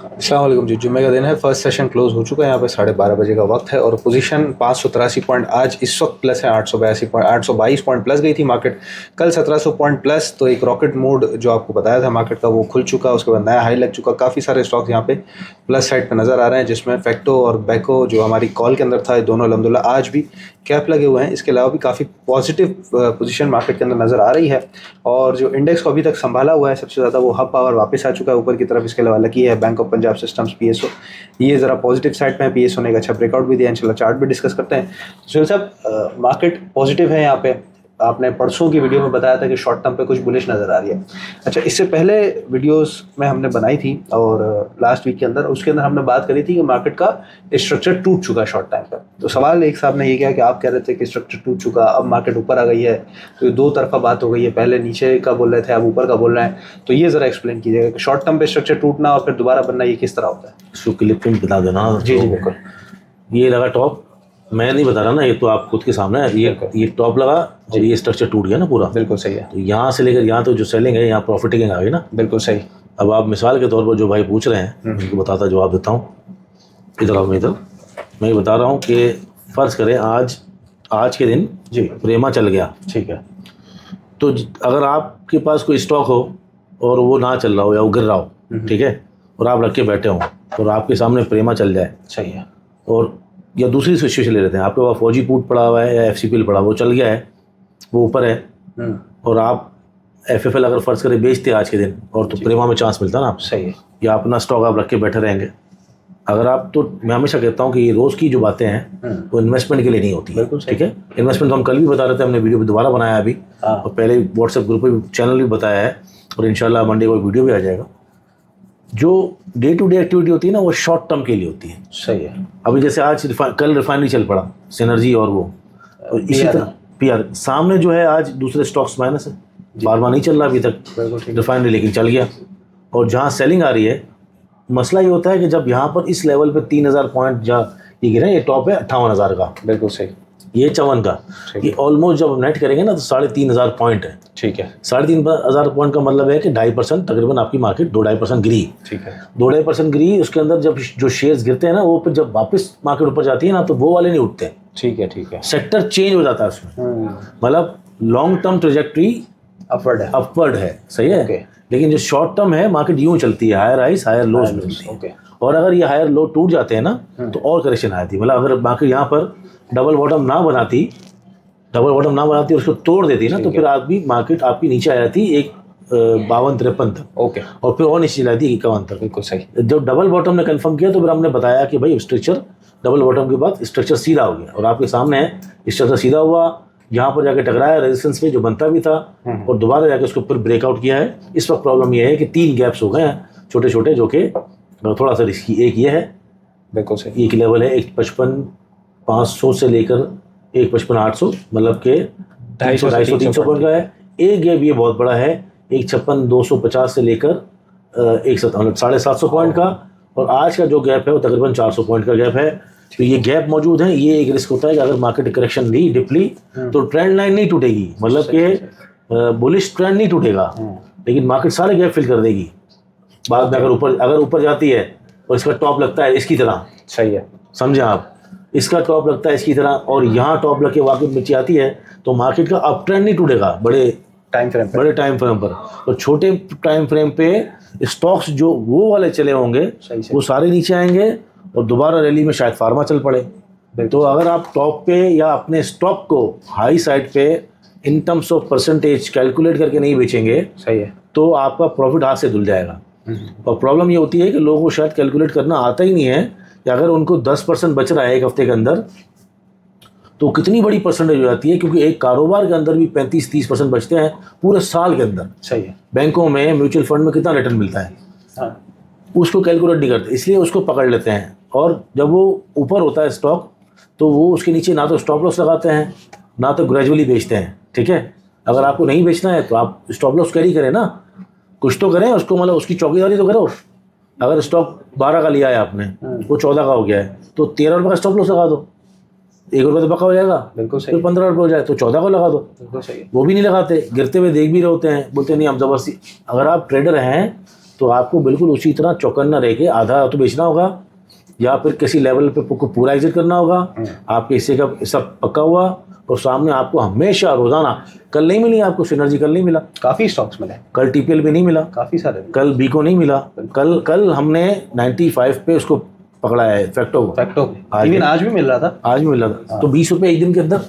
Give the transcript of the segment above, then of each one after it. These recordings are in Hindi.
अस्सलाम वालेकुम जी। जुम्मे का दिन है, फर्स्ट सेशन क्लोज हो चुका है। यहाँ पे 12:30 बजे का वक्त है और पोजीशन 583 पॉइंट आज इस वक्त प्लस है। 822 पॉइंट प्लस गई थी मार्केट कल 1700 पॉइंट प्लस। तो एक रॉकेट मोड जो आपको बताया था मार्केट का वो खुल चुका, उसके बाद नया हाई लग चुका। काफ़ी सारे स्टॉक्स यहाँ पे प्लस साइड पे नज़र आ रहे हैं, जिसमें फैक्टो और बैको जो हमारी कॉल के अंदर था, ये दोनों अल्हम्दुलिल्लाह आज भी कैप लगे हुए हैं। इसके अलावा भी काफ़ी पॉजिटिव पोजीशन मार्केट के अंदर नज़र आ रही है और जो इंडेक्स को अभी तक संभाला हुआ है सबसे ज़्यादा वो हब पावर वापस आ चुका है ऊपर की तरफ। इसके अलावा लकी है bank of Punjab systems PSO, ये ज़रा पॉजिटिव साइड पे है। पीएसओ ने एक अच्छा ब्रेकआउट भी दिया। इंशाल्लाह चार्ट भी डिस्कस करते हैं। सुहेल साहब, मार्केट पॉजिटिव है यहाँ पे। आपने परसों की वीडियो में बताया था कि शॉर्ट टर्म पे कुछ बुलिश नज़र आ रही है। अच्छा, इससे पहले वीडियोस में हमने बनाई थी और लास्ट वीक के अंदर उसके अंदर हमने बात करी थी कि मार्केट का स्ट्रक्चर टूट चुका है शॉर्ट टाइम पर। तो सवाल एक साहब ने ये किया कि आप कह रहे थे कि स्ट्रक्चर टूट चुका, अब मार्केट ऊपर आ गई है, तो ये दो तरफा बात हो गई है। पहले नीचे का बोल रहे थे, अब ऊपर का बोल रहे हैं। तो ये ज़रा एक्सप्लेन कीजिएगा कि शॉर्ट टर्म पे स्ट्रक्चर टूटना और फिर दोबारा बनना ये किस तरह होता है। इसको क्लिप में बता देना। जी जी बिल्कुल। ये लगा टॉप, मैं नहीं बता रहा ना, ये तो आप खुद के सामने है। ये टॉप लगा और ये स्ट्रक्चर टूट गया ना पूरा। बिल्कुल सही है। तो यहाँ से लेकर यहाँ तो जो सेलिंग है, यहाँ प्रॉफिट टेकिंग आ गई ना। बिल्कुल सही। अब आप मिसाल के तौर पर जो भाई पूछ रहे हैं उनको बताता जवाब देता हूँ। इधर आओ, मैं ये बता रहा हूँ कि फ़र्ज़ करें आज के दिन जी प्रेमा चल गया, ठीक है। तो अगर आपके पास कोई स्टॉक हो और वो ना चल रहा हो या वो गिर रहा हो, ठीक है, और आप रख के बैठे हो और आपके सामने प्रेमा चल जाए, सही है। और या दूसरी सिचुएशन ले लेते हैं, आपके पास फौजी पुट पड़ा हुआ है या एफसीपीएल पड़ा, वो चल गया है, वो ऊपर है, और आप एफएफएल अगर फ़र्ज़ करें बेचते आज के दिन, और तो प्रेमा में चांस मिलता ना आप। सही है। या अपना स्टॉक आप रख के बैठे रहेंगे। अगर आप, तो मैं हमेशा कहता हूँ कि ये रोज़ की जो बातें हैं वो इन्वेस्टमेंट के लिए नहीं होती। बिल्कुल ठीक है। इन्वेस्टमेंट तो हम कल भी बता रहे थे, हमने वीडियो भी दोबारा बनाया अभी, और पहले व्हाट्सएप ग्रुप पे चैनल भी बताया है, और इंशाल्लाह मंडे को वीडियो भी आ जाएगा। जो डे टू डे एक्टिविटी होती है ना, वो शॉर्ट टर्म के लिए होती है। सही है। अभी जैसे आज कल रिफाइनरी चल पड़ा, सिनर्जी और वो, और इसी तरह पीआर सामने जो है, आज दूसरे स्टॉक्स माइनस है। फार्मा नहीं चल रहा अभी तक, रिफाइनरी लेकिन चल गया। और जहाँ सेलिंग आ रही है, मसला ये होता है कि जब यहाँ पर इस लेवल पे 3000 पॉइंट जहाँ ये गिरा, ये टॉप है 58,000 का, बिल्कुल सही, ये 54 का, ये ऑलमोस्ट जब नेट करेंगे ना तो 3,500 पॉइंट है। ठीक है। 3,500 पॉइंट का मतलब है कि 2.5% तकरीबन आपकी मार्केट 2-2.5% गिरी। ठीक है। 2-2.5% गिरी। उसके अंदर जब जो शेयर्स गिरते हैं ना, वो फिर जब वापस मार्केट ऊपर जाती है ना, तो वो वाले नहीं उठते। ठीक है। ठीक है। सेक्टर चेंज हो जाता है उसमें, मतलब लॉन्ग टर्म ट्रेजेक्ट्री अपवर्ड है, सही है। लेकिन जो शॉर्ट टर्म है, मार्केट यूं चलती है, हायर हाइस हायर लोज मिलती है। और अगर ये हायर लो टूट जाते हैं ना, तो और करेक्शन आती है। मतलब अगर मार्केट यहाँ पर डबल बॉटम ना बनाती और उसको तोड़ देती ना, तो फिर आपकी मार्केट आपकी नीचे आ जाती 52-53 तक। ओके। और फिर और नीचे जाती 51 तक। बिल्कुल सही। जब डबल बॉटम ने कंफर्म किया, तो फिर हमने बताया कि भाई स्ट्रक्चर डबल बॉटम के बाद स्ट्रक्चर सीधा हो गया, और आपके सामने है स्ट्रक्चर सीधा हुआ, यहाँ पर जाके टकराया रेजिस्टेंस पे जो बनता भी था, और दोबारा जाके उसको फिर ब्रेकआउट किया है। इस वक्त प्रॉब्लम ये है कि 3 गैप्स हो गए हैं छोटे छोटे, जो कि थोड़ा सा रिस्की। एक ये है, बिल्कुल सही, एक लेवल है 155,500 से लेकर 155,800, मतलब के 250-300 पॉइंट का है। एक गैप ये बहुत बड़ा है, 156,250 से लेकर 750 पॉइंट का, और आज का जो गैप है वो तकरीबन 400 पॉइंट का गैप है। तो ये गैप मौजूद है। ये एक रिस्क होता है कि अगर मार्केट करेक्शन ली डिपली, तो ट्रेंड लाइन नहीं टूटेगी, मतलब कि बुलिश ट्रेंड नहीं टूटेगा, लेकिन मार्केट सारे गैप फिल कर देगी। बाद में अगर ऊपर जाती है और इसका टॉप लगता है इसकी तरह, सही है, समझे आप, इसका टॉप लगता है इसकी तरह, और यहाँ टॉप लग के वाकई नीचे आती है, तो मार्केट का अप ट्रेंड नहीं टूटेगा बड़े टाइम फ्रेम पर। और छोटे टाइम फ्रेम पे स्टॉक्स जो वो वाले चले होंगे, वो सारे नीचे आएंगे, और दोबारा रैली में शायद फार्मा चल पड़े। तो अगर आप टॉप पे या अपने स्टॉक को हाई साइड पे in terms of percentage calculate करके नहीं बेचेंगे, सही है, तो आपका प्रॉफिट हाथ से धुल जाएगा। और प्रॉब्लम ये होती है कि लोगों को शायद कैलकुलेट करना आता ही नहीं है कि अगर उनको 10% बच रहा है एक हफ्ते के अंदर, तो कितनी बड़ी परसेंटेज हो जाती है, क्योंकि एक कारोबार के अंदर भी 35-30% बचते हैं पूरे साल के अंदर। सही है। बैंकों में, म्यूचुअल फंड में कितना रिटर्न मिलता है, उसको कैलकुलेट नहीं करते, इसलिए उसको पकड़ लेते हैं। और जब वो ऊपर होता है स्टॉक, तो वो उसके नीचे ना तो स्टॉप लॉस लगाते हैं, ना तो ग्रेजुअली बेचते हैं। ठीक है। अगर आपको नहीं बेचना है तो आप स्टॉप लॉस कैरी करें ना, कुछ तो करें उसको, मतलब उसकी चौकीदारी तो करो। अगर स्टॉक 12 का लिया है आपने, वो 14 का हो गया है, तो 13 रुपये का स्टॉप लॉस लगा दो, 1 रुपये तो पक्का हो जाएगा। बिल्कुल सही। फिर 15 रुपये हो जाए तो 14 को लगा दो। बिल्कुल सही। वो भी नहीं लगाते, गिरते हुए देख भी रहे होते हैं, बोलते नहीं हम जबरदस्ती। अगर आप ट्रेडर हैं तो आपको बिल्कुल उसी तरह चौकन्ना रह के आधा तो बेचना होगा या फिर किसी लेवल पे पूरा एग्जिट करना होगा। आपके हिस्से का सब पक्का हुआ और सामने आपको हमेशा रोजाना, कल नहीं मिली आपको सिनर्जी, कल नहीं मिला, काफ़ी स्टॉक्स मिले, कल टीपीएल भी नहीं मिला, काफ़ी सारे, कल बीको नहीं मिला, कल हमने 95 पे उसको पकड़ा है फैक्टो इवन आज भी मिल रहा था, आज भी मिल रहा था। तो 20 रुपये एक दिन के अंदर,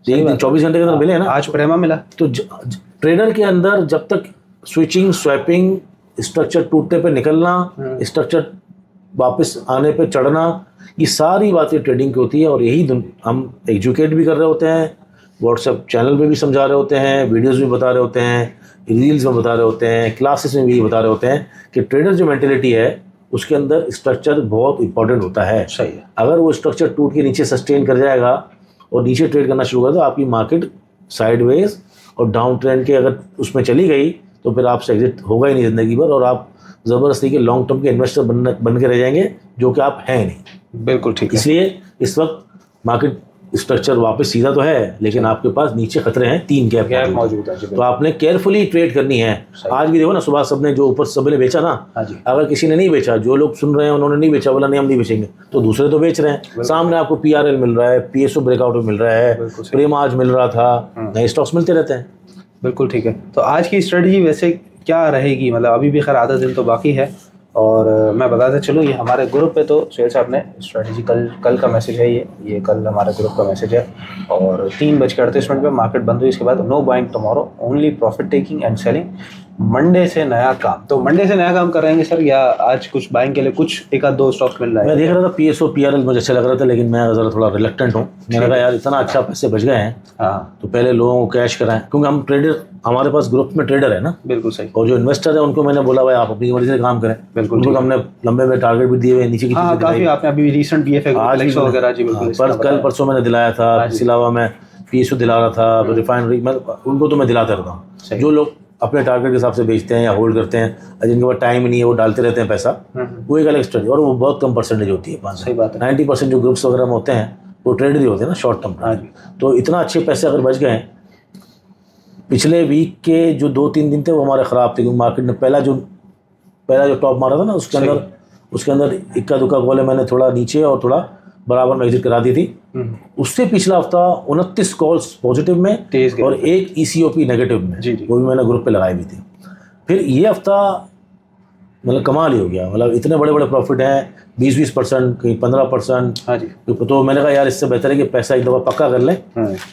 24 घंटे के अंदर मिले हैं ना। आज प्रेमा मिला। तो ट्रेडर के अंदर जब तक स्विचिंग, स्वैपिंग, स्ट्रक्चर टूटने पे निकलना, स्ट्रक्चर वापस आने पे चढ़ना, ये सारी बातें ट्रेडिंग की होती है। और यही हम एजुकेट भी कर रहे होते हैं, व्हाट्सएप चैनल पे भी समझा रहे होते हैं, वीडियोस में बता रहे होते हैं, रील्स में बता रहे होते हैं, क्लासेस में भी बता रहे होते हैं कि ट्रेडर जो मेंटेलिटी है उसके अंदर स्ट्रक्चर बहुत इंपॉर्टेंट होता है। सही है। अगर वो स्ट्रक्चर टूट के नीचे सस्टेन कर जाएगा और नीचे ट्रेड करना शुरू कर तो आपकी मार्केट साइडवेज और डाउन ट्रेंड के अगर उसमें चली गई तो फिर आपसे एग्जिट होगा ही नहीं ज़िंदगी भर, और आप ज़बरदस्ती के लॉन्ग टर्म के इन्वेस्टर बन के रह जाएंगे, जो कि आप हैं नहीं। बिल्कुल ठीक है। इसलिए इस वक्त मार्केट स्ट्रक्चर वापस सीधा तो है, लेकिन आपके पास नीचे खतरे हैं, 3 गैप मौजूद है। तो आपने केयरफुली ट्रेड करनी है। आज भी देखो ना, सुबह सबने जो ऊपर सबने बेचा ना, अगर किसी ने नहीं बेचा, जो लोग सुन रहे हैं उन्होंने नहीं बेचा, बोला नहीं हम नहीं बेचेंगे, तो दूसरे तो बेच रहे हैं। सामने आपको PRL मिल रहा है, PSO ब्रेकआउट मिल रहा है, प्रेमा आज मिल रहा था, नए स्टॉक्स मिलते रहते हैं। बिल्कुल ठीक है। तो आज की स्ट्रेटजी वैसे क्या रहेगी? मतलब अभी भी खैर आधा दिन तो बाकी है, और मैं बताता चलूँ, ये हमारे ग्रुप पे तो सुहेल साहब ने स्ट्रेटजी कल का मैसेज है, ये कल हमारे ग्रुप का मैसेज है। और 3:38 पे मार्केट बंद हुई। इसके बाद know buying tomorrow, only profit taking and selling. Monday से नया काम, तो मंडे से नया काम कर रहेंगे सर, या आज कुछ बाइंग के लिए कुछ एक आध दो स्टॉक्स मिल रहा है? मैं देख रहा था PSO PRL मुझे अच्छा लग रहा था, लेकिन मैं ज़रा थोड़ा रिलेक्टेंट हूँ। मैंने कहा यार इतना अच्छा पैसे बच गए हैं, हाँ, तो पहले लोगों को कैश कराएं, क्योंकि हम ट्रेडर, हमारे पास ग्रुप में ट्रेडर है ना। बिल्कुल सही। और जो इन्वेस्टर है उनको मैंने बोला भाई आप अपनी मर्जी से काम करें। बिल्कुल, उनको हमने लंबे में टारगेट भी दिए हुए, नीचे की हाँ, काफ़ी आपने अभी रिसेंट BFA वगैरह जी बिल्कुल कल परसों मैंने दिलाया था। इसके अलावा मैं PSO दिला रहा था, रिफाइनरी, मैं उनको तो मैं दिलाता रहता हूँ। जो लोग अपने टारगेट के हिसाब से बेचते हैं या होल्ड करते हैं, जिनके पास टाइम ही नहीं है, वो डालते रहते हैं पैसा, वो एक अलग स्ट्रेटजी, और वो बहुत कम परसेंटेज होती है। सही बात है। 90% जो ग्रुप्स वगैरह में होते हैं वो ट्रेडर ही होते हैं ना, शॉर्ट टर्म। तो इतना अच्छे पैसे अगर बच गए, पिछले वीक के जो 2-3 दिन थे वो हमारे ख़राब थे, क्योंकि मार्केट ने पहला जो टॉप मारा था ना, उसके अंदर इक्का दुक्का कॉल मैंने थोड़ा नीचे और थोड़ा बराबर में एग्जिट करा दी थी। उससे पिछला हफ्ता 29 कॉल्स पॉजिटिव में और 1 ECOP नेगेटिव में, वो भी मैंने ग्रुप पे लगाई हुई थी। फिर ये हफ्ता मतलब कमाल ही हो गया, मतलब इतने बड़े बड़े प्रॉफिट हैं, 20% कहीं 15%। हाँ जी। तो मैंने कहा यार इससे बेहतर है कि पैसा एक दफ़ा पक्का कर लें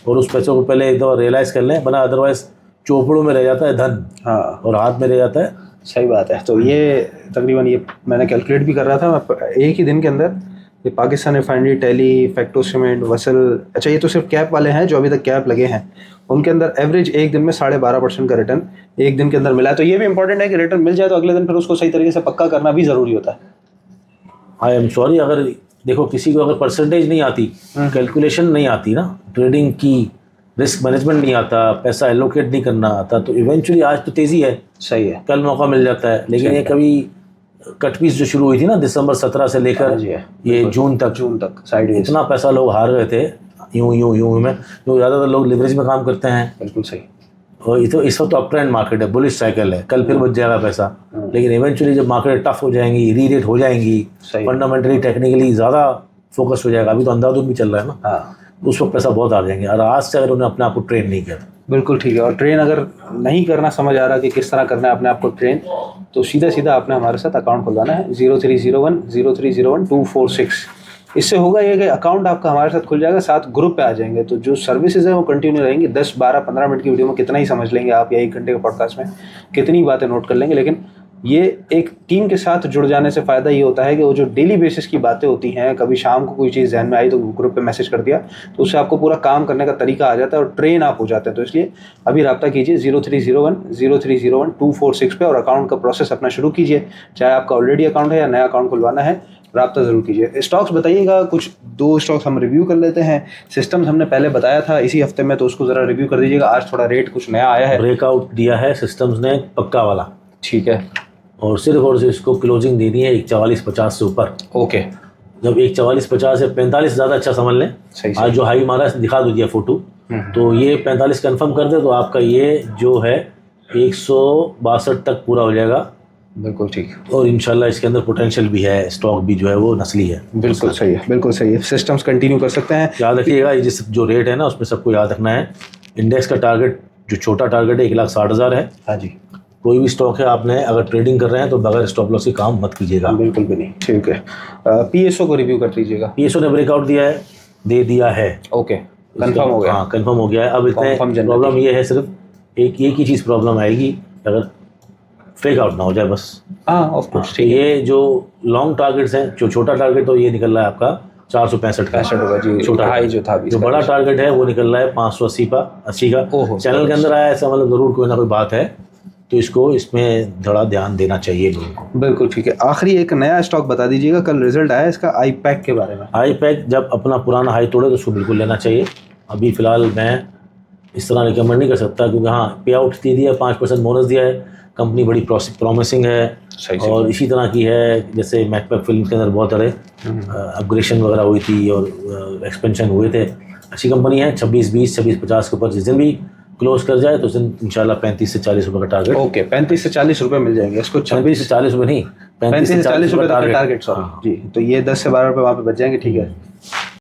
और उस पैसों को पहले एक दफ़ा रियलाइज कर लें, वरना अदरवाइज चोपड़ों में रह जाता है धन, हाँ, और हाथ में रह जाता है। सही बात है। तो ये तकरीबन ये मैंने कैलकुलेट भी कर रहा था, एक ही दिन के अंदर ये पाकिस्तान रिफाइनरी, टेली, फैक्टो सीमेंट, वसल, अच्छा ये तो सिर्फ कैप वाले हैं जो अभी तक कैप लगे हैं, उनके अंदर एवरेज एक दिन में 12.5% का रिटर्न एक दिन के अंदर मिला है। तो ये भी इंपॉर्टेंट है कि रिटर्न मिल जाए तो अगले दिन फिर उसको सही तरीके से पक्का करना भी ज़रूरी होता है। आई एम सॉरी, अगर देखो किसी को अगर परसेंटेज नहीं आती, कैलकुलेशन नहीं आती ना, ट्रेडिंग की रिस्क मैनेजमेंट नहीं आता, पैसा एलोकेट नहीं करना आता, तो इवेंचुअली आज तो तेज़ी है, सही है, कल मौका मिल जाता है। लेकिन ये कभी कटपीस जो शुरू हुई थी ना दिसंबर 17 से लेकर ये जून तक साइड इतना पैसा लोग हार गए थे, यूं में, जो ज़्यादातर लोग लिवरेज में काम करते हैं। बिल्कुल सही। और ये तो इस वक्त तो अप ट्रेंड मार्केट है, बुलिश साइकिल है, कल फिर बच जाएगा पैसा। लेकिन इवेंचुअली जब मार्केट टफ हो जाएंगी, री रेट हो जाएंगी, फंडामेंटली टेक्निकली ज़्यादा फोकस हो जाएगा, अभी तो अंधाधुंध भी चल रहा है ना, हाँ, उस वक्त पैसा बहुत हार जाएंगे। और आज से अगर उन्हें अपने आप को ट्रेन नहीं किया। बिल्कुल ठीक है। और ट्रेन अगर नहीं करना समझ आ रहा कि किस तरह करना है अपने आप को ट्रेन, तो सीधा आपने हमारे साथ अकाउंट खुलवाना है 0301030246। इससे होगा ये कि अकाउंट आपका हमारे साथ खुल जाएगा, साथ ग्रुप पे आ जाएंगे, तो जो सर्विसेज है वो कंटिन्यू रहेंगी। 10, 12, 15 मिनट की वीडियो में कितना ही समझ लेंगे आप, या 1 घंटे के पॉडकास्ट में कितनी बातें नोट कर लेंगे, लेकिन ये एक टीम के साथ जुड़ जाने से फ़ायदा ये होता है कि वो जो डेली बेसिस की बातें होती हैं, कभी शाम को कोई चीज़ ध्यान में आई तो ग्रुप पे मैसेज कर दिया, तो उससे आपको पूरा काम करने का तरीका आ जाता है और ट्रेन आप हो जाते हैं। तो इसलिए अभी रब्ता कीजिए 0301030246 पे और अकाउंट का प्रोसेस अपना शुरू कीजिए, चाहे आपका ऑलरेडी अकाउंट है या नया अकाउंट खुलवाना है, रब्ता ज़रूर कीजिए। स्टॉक्स बताइएगा, कुछ 2 स्टॉक्स हम रिव्यू कर लेते हैं। सिस्टम्स हमने पहले बताया था इसी हफ्ते में, तो उसको ज़रा रिव्यू कर दीजिएगा। आज थोड़ा रेट कुछ नया आया है, ब्रेकआउट दिया है सिस्टम्स ने पक्का वाला, ठीक है, और सिर्फ इसको क्लोजिंग देनी है 144.50 से ऊपर। ओके, जब 144.50 से 45 ज़्यादा अच्छा समझ लें। आज जो हाई मारा है दिखा दो दिया फोटो, तो ये 45 कंफर्म कर दे तो आपका ये जो है 162 तक पूरा हो जाएगा, बिल्कुल ठीक, और इंशाल्लाह इसके अंदर पोटेंशियल भी है, स्टॉक भी जो है वो नस्ली है। बिल्कुल सही है, बिल्कुल सही है। सिस्टम्स कंटिन्यू कर सकते हैं। याद रखिएगा ये जिस जो रेट है ना उसमें सबको याद रखना है, इंडेक्स का टारगेट जो छोटा टारगेट है 1,60,000 है। हाँ जी, कोई भी स्टॉक है आपने अगर ट्रेडिंग कर रहे हैं तो बगैर स्टॉप लॉस के काम मत कीजिएगा। बिल्कुल भी नहीं, ठीक है। पीएसओ को रिव्यू कर लीजिएगा। पीएसओ ने ब्रेकआउट दिया है, दे दिया है, ओके, कंफर्म हो गया। हाँ कंफर्म हो गया है। अब इतने Confirm जनरेट प्रॉब्लम ये है, सिर्फ एक ही चीज़ प्रॉब्लम आएगी, अगर फेक आउट ना हो जाए बस। हाँ ऑफ कोर्स, तो ठीक है। ये जो लॉन्ग टारगेट्स हैं, जो छोटा टारगेट तो ये निकल रहा है आपका 465 का, 65 होगा जी, छोटा हाई जो था जो बड़ा टारगेट है वो निकल रहा है 580 का, 80 का। ओहो, चैनल के अंदर आया ऐसा मतलब ज़रूर कोई ना कोई बात है, तो इसको इसमें थोड़ा ध्यान देना चाहिए लोगों को। बिल्कुल ठीक है। आखिरी एक नया स्टॉक बता दीजिएगा, कल रिजल्ट आया इसका आईपैक के बारे में। हाई पैक जब अपना पुराना हाई तोड़े तो उसको बिल्कुल लेना चाहिए। अभी फ़िलहाल मैं इस तरह रिकमेंड नहीं कर सकता, क्योंकि हाँ पे आउट दे दिया, 5% बोनस दिया है, कंपनी बड़ी प्रॉमिसिंग है, सही और इसी तरह की है जैसे मैकबेक फिल्म के अंदर बहुत सारे अपग्रेडेशन वगैरह हुई थी और एक्सपेंशन हुए थे। अच्छी कंपनी है। 26-20, 26-50 के ऊपर जिस दिन भी क्लोज कर जाए तो उस दिन इंशाल्लाह 35 से 40 रुपये का टारगेट। ओके, 35 से 40 रुपये मिल जाएंगे इसको। 26 से 40 रुपये नहीं, 35 से 40 रुपये का टारगेट, सॉरी हाँ। जी। तो ये 10 से 12 रुपये वहाँ पे बच जाएंगे, ठीक है।